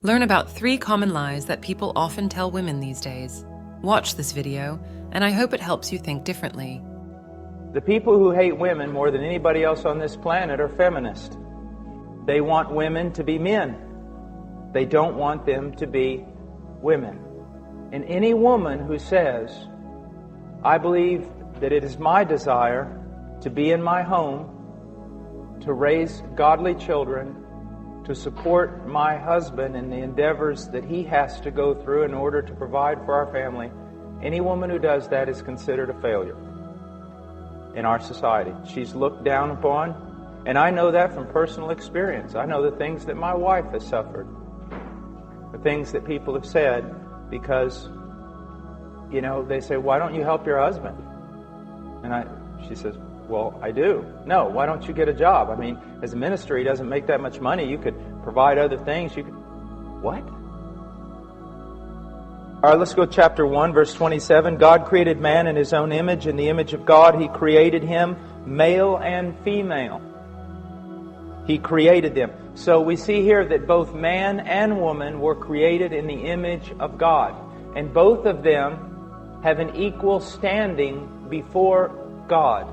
Learn about 3 common lies that people often tell women these days. Watch this video, and I hope it helps you think differently. The people who hate women more than anybody else on this planet are feminists. They want women to be men. They don't want them to be women. And any woman who says, I believe that it is my desire to be in my home, to raise godly children, to support my husband in the endeavors that he has to go through in order to provide for our family, any woman who does that is considered a failure in our society. She's looked down upon, and I know that from personal experience. I know the things that my wife has suffered, the things that people have said, because, they say, why don't you help your husband? And she says, well, I do. No, why don't you get a job? I mean, as a minister, he doesn't make that much money. You could provide other things. What? All right, let's go chapter 1, verse 27. God created man in His own image. In the image of God, He created him, male and female. He created them. So we see here that both man and woman were created in the image of God. And both of them have an equal standing before God.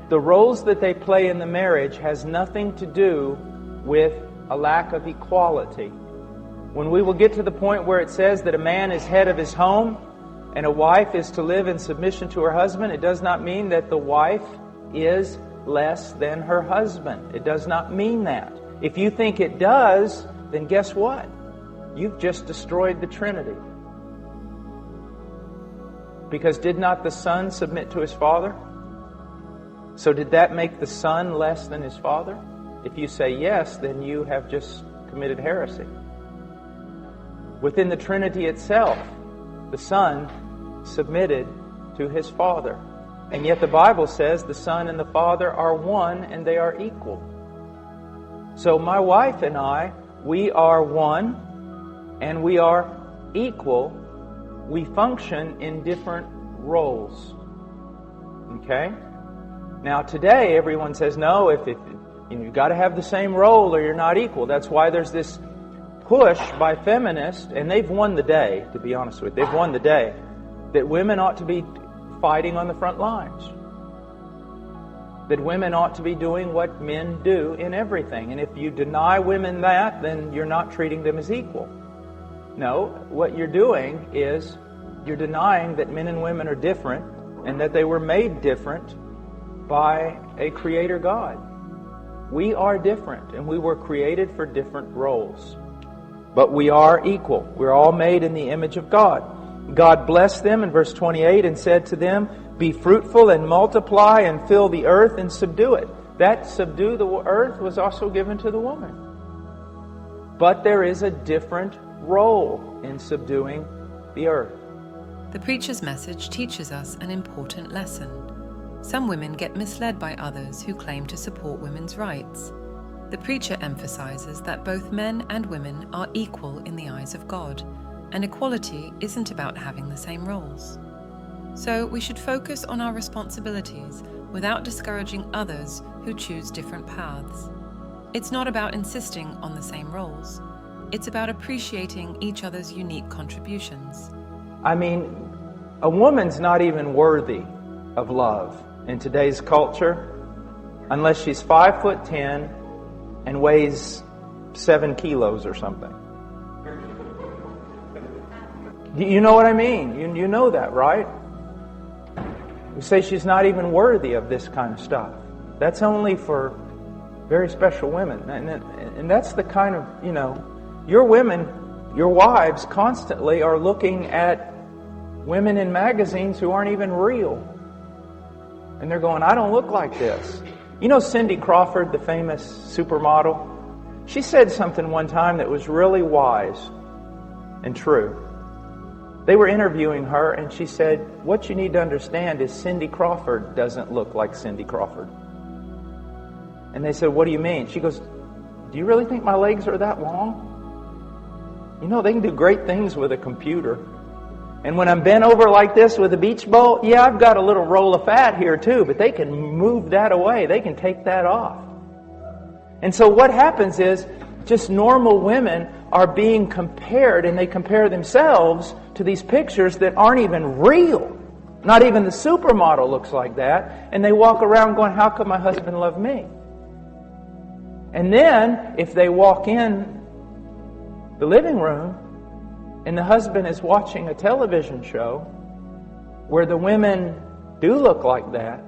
The roles that they play in the marriage has nothing to do with a lack of equality. When we will get to the point where it says that a man is head of his home and a wife is to live in submission to her husband, it does not mean that the wife is less than her husband. It does not mean that. If you think it does, then guess what? You've just destroyed the Trinity. Because did not the Son submit to His Father? So did that make the Son less than His Father? If you say yes, then you have just committed heresy. Within the Trinity itself, the Son submitted to His Father. And yet the Bible says the Son and the Father are one and they are equal. So my wife and I, we are one and we are equal. We function in different roles. Okay? Now today everyone says, no, if you've got to have the same role or you're not equal. That's why there's this push by feminists, and they've won the day, to be honest with you. They've won the day, that women ought to be fighting on the front lines. That women ought to be doing what men do in everything. And if you deny women that, then you're not treating them as equal. No, what you're doing is you're denying that men and women are different and that they were made different by a Creator God. We are different and we were created for different roles. But we are equal. We're all made in the image of God. God blessed them in verse 28 and said to them, be fruitful and multiply and fill the earth and subdue it. That subdue the earth was also given to the woman. But there is a different role in subduing the earth. The preacher's message teaches us an important lesson. Some women get misled by others who claim to support women's rights. The preacher emphasizes that both men and women are equal in the eyes of God, and equality isn't about having the same roles. So we should focus on our responsibilities without discouraging others who choose different paths. It's not about insisting on the same roles. It's about appreciating each other's unique contributions. I mean, a woman's not even worthy of love in today's culture unless she's 5'10" and weighs 7 kilos or something. You know what I mean? You know that, right? We say she's not even worthy of this kind of stuff. That's only for very special women. And that's the kind of, your women, your wives constantly are looking at women in magazines who aren't even real. And they're going, I don't look like this. You know Cindy Crawford, the famous supermodel? She said something one time that was really wise and true. They were interviewing her and she said, what you need to understand is Cindy Crawford doesn't look like Cindy Crawford. And they said, what do you mean? She goes, do you really think my legs are that long? They can do great things with a computer. And when I'm bent over like this with a beach ball, yeah, I've got a little roll of fat here too, but they can move that away. They can take that off. And so what happens is just normal women are being compared, and they compare themselves to these pictures that aren't even real. Not even the supermodel looks like that. And they walk around going, how could my husband love me? And then, if they walk in the living room and the husband is watching a television show where the women do look like that,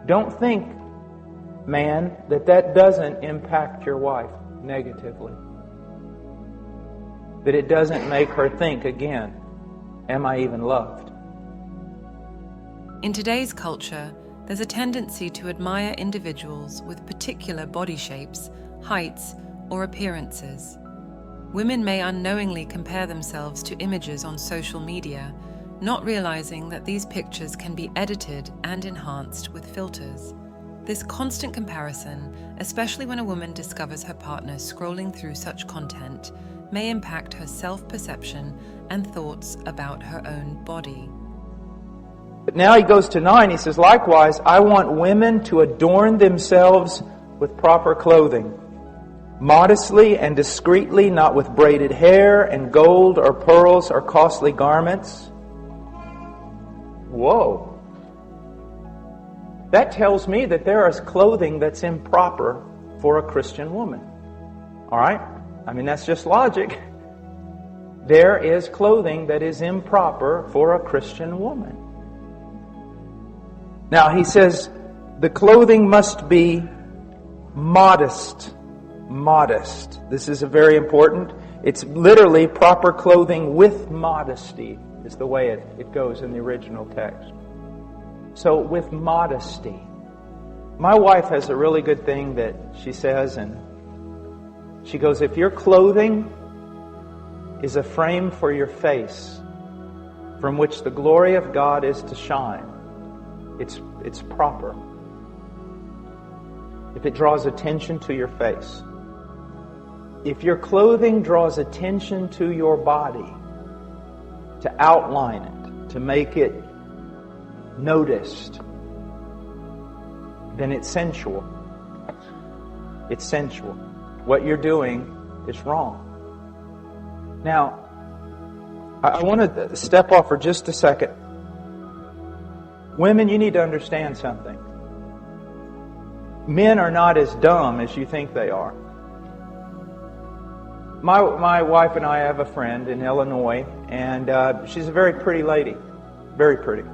don't think, man, that doesn't impact your wife negatively. That it doesn't make her think again, am I even loved? In today's culture, there's a tendency to admire individuals with particular body shapes, heights, or appearances. Women may unknowingly compare themselves to images on social media, not realizing that these pictures can be edited and enhanced with filters. This constant comparison, especially when a woman discovers her partner scrolling through such content, may impact her self-perception and thoughts about her own body. But now he goes to 9, he says, likewise, I want women to adorn themselves with proper clothing, modestly and discreetly, not with braided hair and gold or pearls or costly garments. Whoa. That tells me that there is clothing that's improper for a Christian woman. All right? I mean, that's just logic. There is clothing that is improper for a Christian woman. Now, he says, the clothing must be modest. Modest. This is very important. It's literally proper clothing with modesty is the way it goes in the original text. So, with modesty. My wife has a really good thing that she says, and she goes, if your clothing is a frame for your face from which the glory of God is to shine, it's proper. If it draws attention to your face. If your clothing draws attention to your body, to outline it, to make it noticed, then it's sensual. It's sensual. What you're doing is wrong. Now, I want to step off for just a second. Women, you need to understand something. Men are not as dumb as you think they are. My wife and I have a friend in Illinois, and she's a very pretty lady. Very pretty.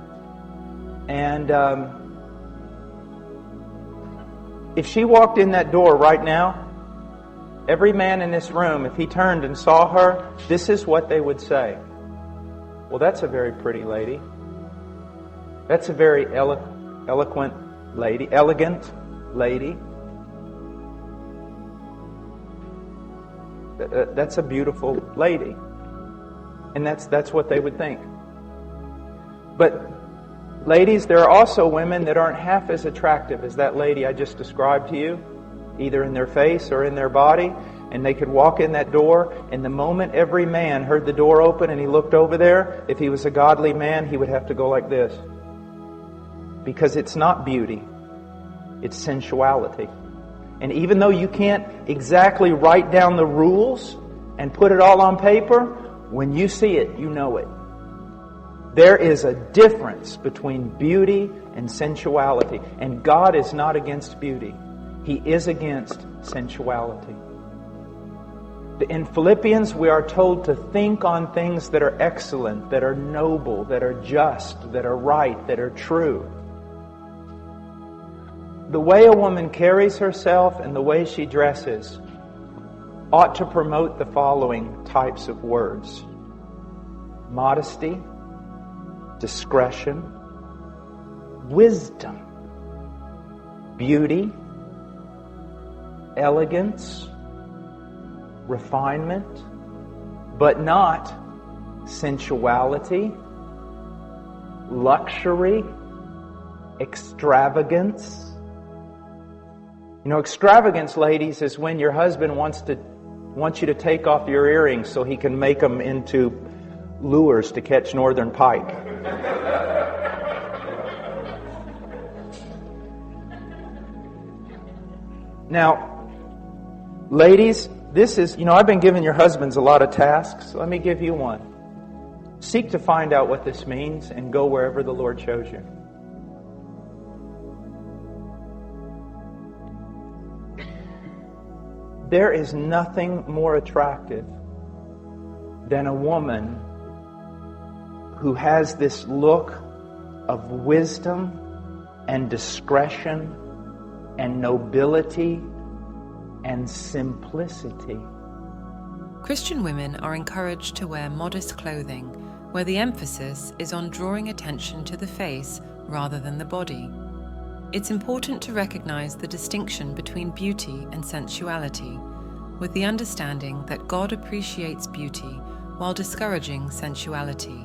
And if she walked in that door right now, every man in this room, if he turned and saw her, this is what they would say. Well, that's a very pretty lady. That's a very elegant lady. That's a beautiful lady. And that's what they would think. But ladies, there are also women that aren't half as attractive as that lady I just described to you, either in their face or in their body, and they could walk in that door, and the moment every man heard the door open and he looked over there, if he was a godly man, he would have to go like this. Because it's not beauty, it's sensuality. And even though you can't exactly write down the rules and put it all on paper, when you see it, you know it. There is a difference between beauty and sensuality. And God is not against beauty. He is against sensuality. In Philippians, we are told to think on things that are excellent, that are noble, that are just, that are right, that are true. The way a woman carries herself and the way she dresses ought to promote the following types of words: modesty, discretion, wisdom, beauty, elegance, refinement, but not sensuality, luxury, extravagance. You know, extravagance, ladies, is when your husband wants you to take off your earrings so he can make them into lures to catch northern pike. Now, Ladies, this is, I've been giving your husbands a lot of tasks. Let me give you one. Seek to find out what this means and go wherever the Lord shows you. There is nothing more attractive than a woman who has this look of wisdom and discretion and nobility and simplicity. Christian women are encouraged to wear modest clothing, where the emphasis is on drawing attention to the face rather than the body. It's important to recognize the distinction between beauty and sensuality, with the understanding that God appreciates beauty while discouraging sensuality.